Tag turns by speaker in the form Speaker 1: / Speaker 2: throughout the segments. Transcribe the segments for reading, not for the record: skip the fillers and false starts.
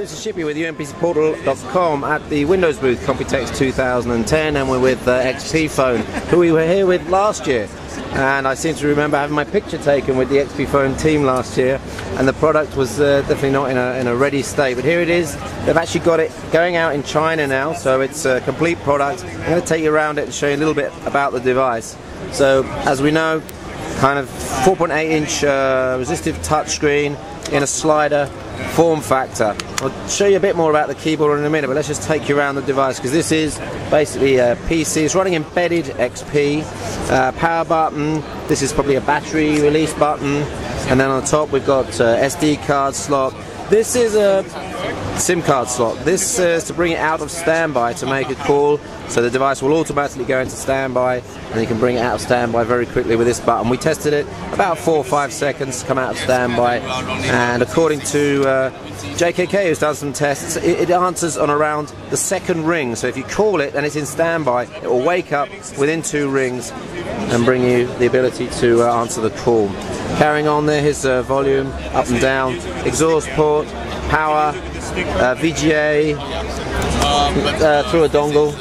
Speaker 1: This is Chippy with XPPhone at the Windows booth, Computex 2010, and we're with XPPhone, who we were here with last year. And I seem to remember having my picture taken with the XPPhone team last year, and the product was definitely not in a ready state. But here it is. They've actually got it going out in China now, so it's a complete product. I'm going to take you around it and show you a little bit about the device. So, as we know, kind of 4.8-inch resistive touchscreen in a slider form factor. I'll show you a bit more about the keyboard in a minute, but let's just take you around the device, because this is basically a PC. It's running embedded XP, power button. This is probably a battery release button, and then on the top we've got SD card slot. This is a SIM card slot. This is to bring it out of standby to make a call, so the device will automatically go into standby, and you can bring it out of standby very quickly with this button. We tested it about 4 or 5 seconds to come out of standby, and according to JKK, who's done some tests, it answers on around the second ring. So if you call it and it's in standby, it will wake up within 2 rings and bring you the ability to answer the call. Carrying on there, here's volume up and down, exhaust port, power, VGA through a dongle,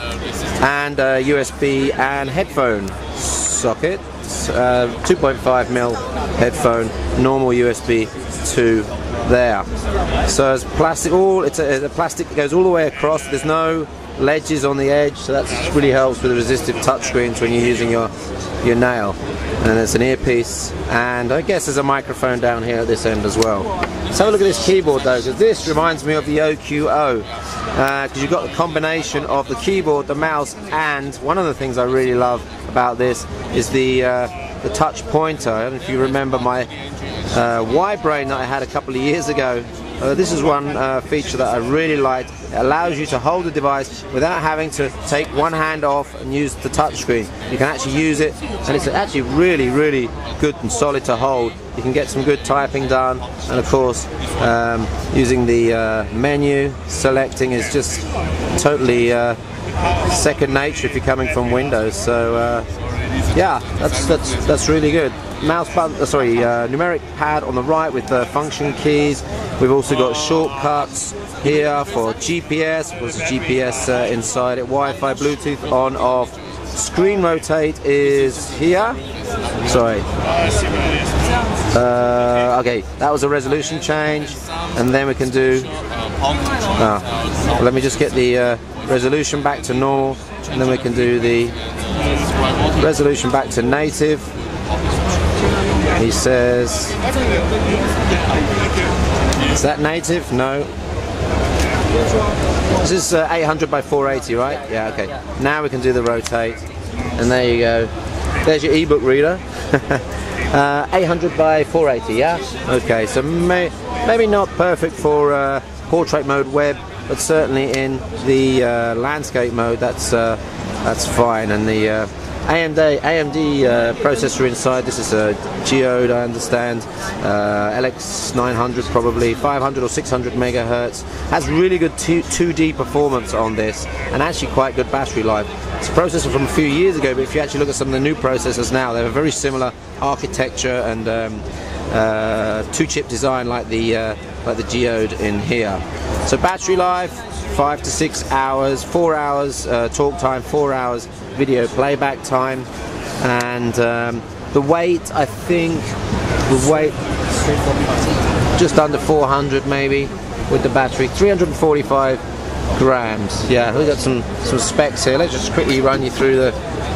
Speaker 1: and USB and headphone socket, 2.5mm headphone, normal USB 2 there. So it's plastic, it's a plastic that goes all the way across. There's no ledges on the edge, so that really helps with the resistive touchscreens when you're using your nail. And it's an earpiece, and I guess there's a microphone down here at this end as well. Let's have a look at this keyboard though, because this reminds me of the OQO, because you've got the combination of the keyboard, the mouse, and one of the things I really love about this is the touch pointer. I don't know if you remember my Y-Brain that I had a couple of years ago. This is one feature that I really liked. It allows you to hold the device without having to take one hand off and use the touchscreen. You can actually use it, and it's actually really, really good and solid to hold. You can get some good typing done, and of course, using the menu, selecting is just totally second nature if you're coming from Windows. So yeah, that's really good. Mouse button, numeric pad on the right with the function keys. We've also got shortcuts here for GPS. There's a GPS inside it. Wi-Fi, Bluetooth on, off. Screen rotate is here. Sorry. Okay, that was a resolution change, and then we can do. Let me just get the resolution back to normal, and then we can do the resolution back to native. He says, is that native? No. This is 800 by 480, right? Yeah, okay. Now we can do the rotate, and there you go. There's your ebook reader. 800 by 480, yeah? Okay, so maybe not perfect for portrait mode web, but certainly in the landscape mode, that's fine. And the AMD processor inside. This is a Geode, I understand, LX900 probably, 500 or 600 megahertz. Has really good 2D performance on this, and actually quite good battery life. It's a processor from a few years ago, but if you actually look at some of the new processors now, they have a very similar architecture and 2-chip design like the Geode in here. So battery life, 5 to 6 hours, 4 hours talk time, 4 hours video playback time, and the weight, I think, just under 400 maybe with the battery, 345 grams. Yeah, we've got some specs here. Let's just quickly run you through the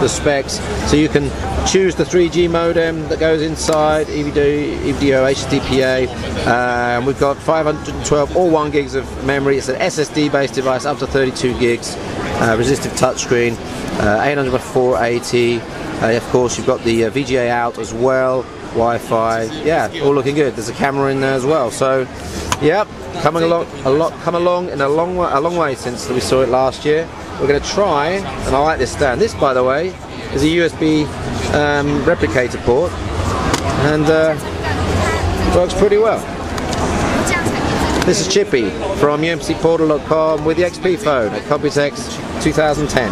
Speaker 1: specs. So you can choose the 3G modem that goes inside, EVDO, HDPA, and we've got 512 or 1 gigs of memory. It's an SSD based device up to 32 gigs, resistive touchscreen, 800 by 480. Of course, you've got the VGA out as well, Wi-Fi. Yeah, all looking good. There's a camera in there as well. So, yeah, come along in a long way since we saw it last year. We're going to try, and I like this stand. This, by the way, is a USB replicator port, and works pretty well. This is Chippy from UMCportal.com with the XPPhone at Computex 2010.